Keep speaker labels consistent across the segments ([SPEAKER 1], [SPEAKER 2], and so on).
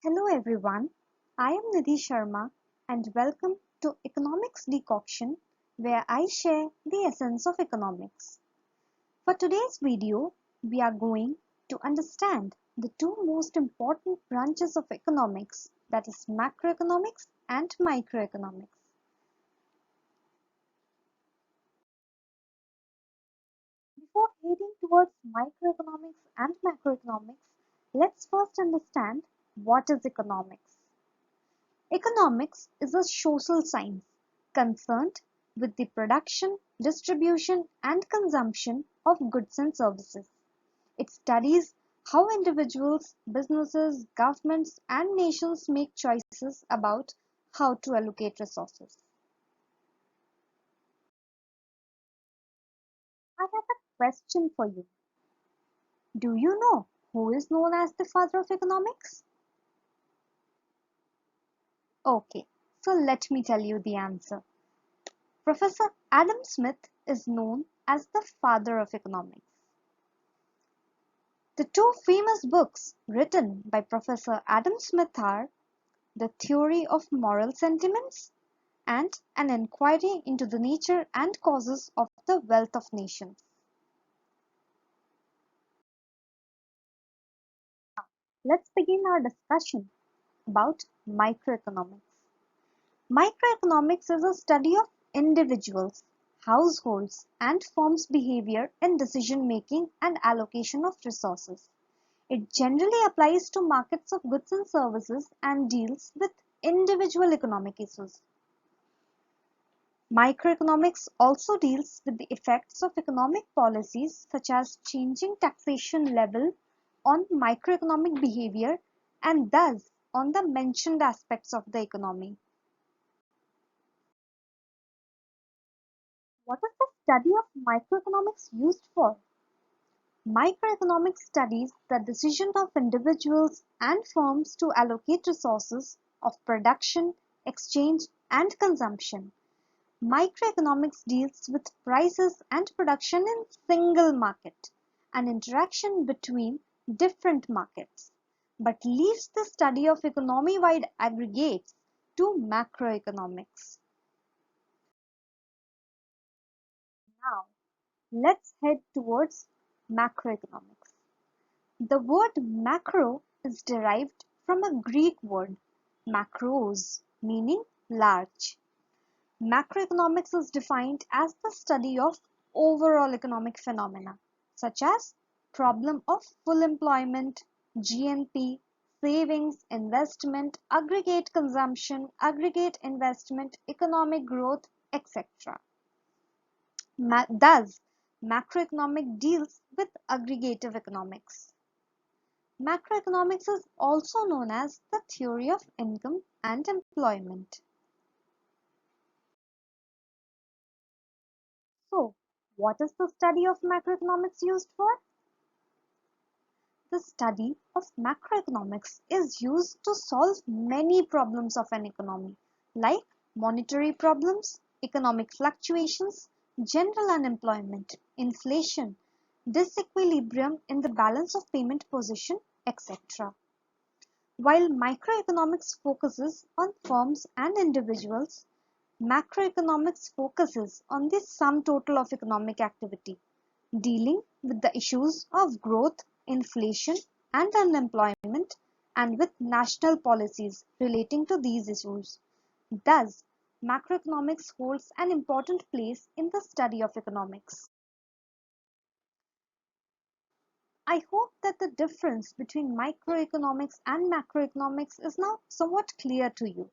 [SPEAKER 1] Hello everyone, I am Nidhi Sharma and welcome to Economics Decoction where I share the essence of economics. For today's video, we are going to understand the two most important branches of economics, that is macroeconomics and microeconomics. Before heading towards microeconomics and macroeconomics, let's first understand what is economics. Economics is a social science concerned with the production, distribution, and consumption of goods and services. It studies how individuals, businesses, governments, and nations make choices about how to allocate resources. I have a question for you. Do you know who is known as the father of economics? Okay, so let me tell you the answer. Professor Adam Smith is known as the father of economics. The two famous books written by Professor Adam Smith are The Theory of Moral Sentiments and An Inquiry into the Nature and Causes of the Wealth of Nations. Let's begin our discussion about microeconomics. Microeconomics is a study of individuals, households, and firms' behavior in decision making and allocation of resources. It generally applies to markets of goods and services and deals with individual economic issues. Microeconomics also deals with the effects of economic policies such as changing taxation level on microeconomic behavior and thus on the mentioned aspects of the economy. What is the study of microeconomics used for? Microeconomics studies the decision of individuals and firms to allocate resources of production, exchange, and consumption. Microeconomics deals with prices and production in single market and interaction between different markets, but leaves the study of economy-wide aggregates to macroeconomics. Now, let's head towards macroeconomics. The word macro is derived from a Greek word, makros, meaning large. Macroeconomics is defined as the study of overall economic phenomena, such as problem of full employment, GNP, savings, investment, aggregate consumption, aggregate investment, economic growth, etc. Thus, macroeconomic deals with aggregative economics. Macroeconomics is also known as the theory of income and employment. So, what is the study of macroeconomics used for? The study of macroeconomics is used to solve many problems of an economy, like monetary problems, economic fluctuations, general unemployment, inflation, disequilibrium in the balance of payment position, etc. While microeconomics focuses on firms and individuals, macroeconomics focuses on the sum total of economic activity, dealing with the issues of growth, inflation, and unemployment, and with national policies relating to these issues. Thus, macroeconomics holds an important place in the study of economics. I hope that the difference between microeconomics and macroeconomics is now somewhat clear to you.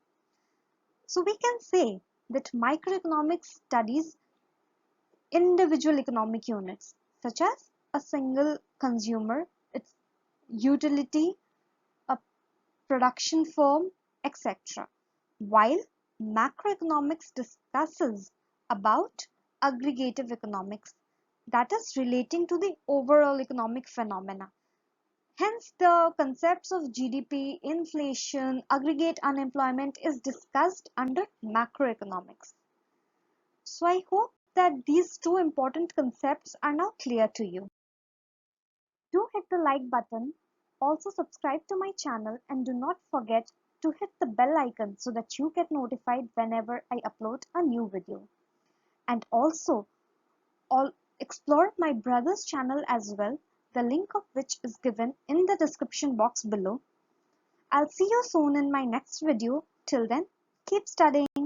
[SPEAKER 1] So we can say that microeconomics studies individual economic units such as a single consumer, its utility, a production firm, etc. While macroeconomics discusses about aggregative economics, that is relating to the overall economic phenomena. Hence, the concepts of GDP, inflation, aggregate unemployment is discussed under macroeconomics. So I hope that these two important concepts are now clear to you. Do hit the like button Also subscribe to my channel and do not forget to hit the bell icon so that you get notified whenever I upload a new video. And also explore my brother's channel as well, the link of which is given in the description box below. I'll see you soon in my next video. Till then, keep studying.